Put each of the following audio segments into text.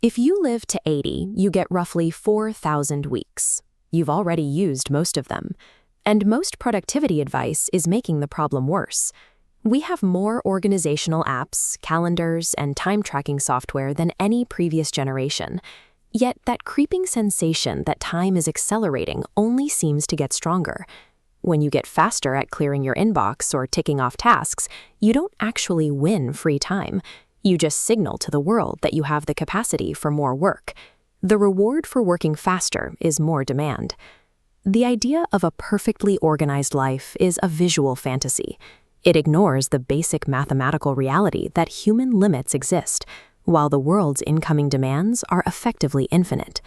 If you live to 80, you get roughly 4,000 weeks. You've already used most of them. And most productivity advice is making the problem worse. We have more organizational apps, calendars, and time-tracking software than any previous generation. Yet that creeping sensation that time is accelerating only seems to get stronger. When you get faster at clearing your inbox or ticking off tasks, you don't actually win free time. You just signal to the world that you have the capacity for more work. The reward for working faster is more demand. The idea of a perfectly organized life is a visual fantasy. It ignores the basic mathematical reality that human limits exist, while the world's incoming demands are effectively infinite.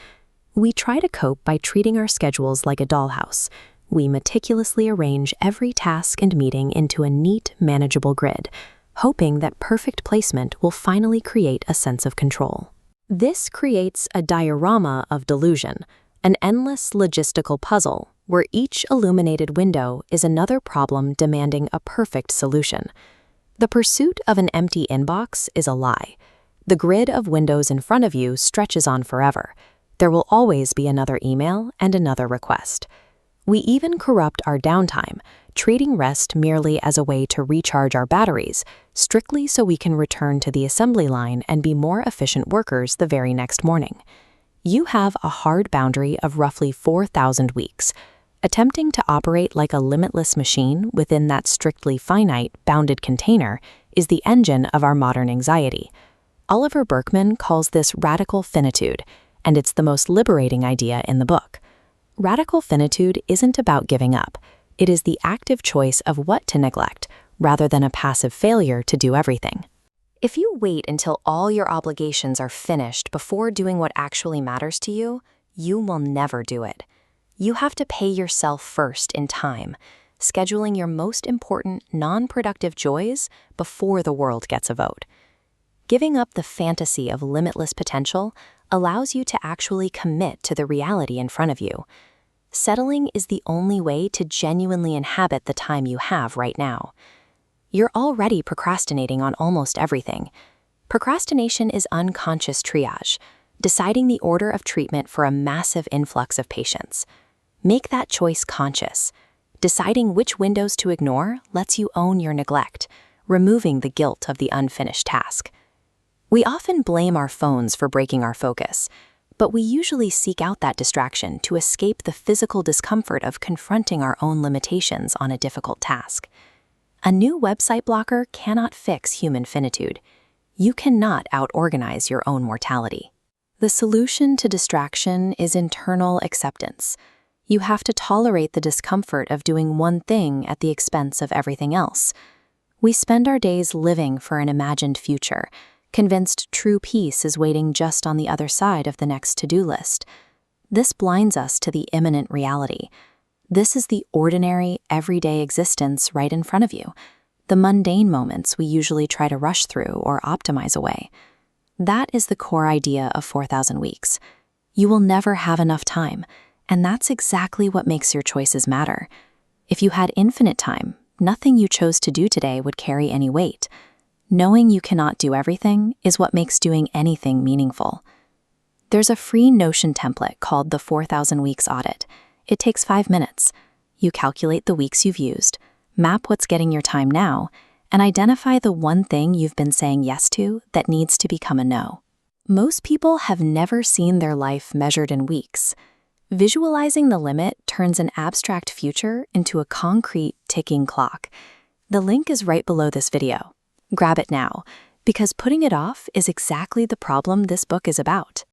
We try to cope by treating our schedules like a dollhouse. We meticulously arrange every task and meeting into a neat, manageable grid, hoping that perfect placement will finally create a sense of control. This creates a diorama of delusion, an endless logistical puzzle where each illuminated window is another problem demanding a perfect solution. The pursuit of an empty inbox is a lie. The grid of windows in front of you stretches on forever. There will always be another email and another request. We even corrupt our downtime, treating rest merely as a way to recharge our batteries, strictly so we can return to the assembly line and be more efficient workers the very next morning. You have a hard boundary of roughly 4,000 weeks. Attempting to operate like a limitless machine within that strictly finite, bounded container is the engine of our modern anxiety. Oliver Burkeman calls this radical finitude, and it's the most liberating idea in the book. Radical finitude isn't about giving up. It is the active choice of what to neglect, rather than a passive failure to do everything. If you wait until all your obligations are finished before doing what actually matters to you, you will never do it. You have to pay yourself first in time, scheduling your most important non-productive joys before the world gets a vote. Giving up the fantasy of limitless potential allows you to actually commit to the reality in front of you. Settling is the only way to genuinely inhabit the time you have right now. You're already procrastinating on almost everything. Procrastination is unconscious triage, deciding the order of treatment for a massive influx of patients. Make that choice conscious. Deciding which windows to ignore lets you own your neglect, removing the guilt of the unfinished task. We often blame our phones for breaking our focus, but we usually seek out that distraction to escape the physical discomfort of confronting our own limitations on a difficult task. A new website blocker cannot fix human finitude. You cannot out-organize your own mortality. The solution to distraction is internal acceptance. You have to tolerate the discomfort of doing one thing at the expense of everything else. We spend our days living for an imagined future, convinced true peace is waiting just on the other side of the next to-do list. This blinds us to the imminent reality. This is the ordinary, everyday existence right in front of you, the mundane moments we usually try to rush through or optimize away. That is the core idea of 4,000 weeks. You will never have enough time, and that's exactly what makes your choices matter. If you had infinite time, nothing you chose to do today would carry any weight. Knowing you cannot do everything is what makes doing anything meaningful. There's a free Notion template called the 4,000 Weeks Audit. It takes 5 minutes. You calculate the weeks you've used, map what's getting your time now, and identify the one thing you've been saying yes to that needs to become a no. Most people have never seen their life measured in weeks. Visualizing the limit turns an abstract future into a concrete ticking clock. The link is right below this video. Grab it now, because putting it off is exactly the problem this book is about.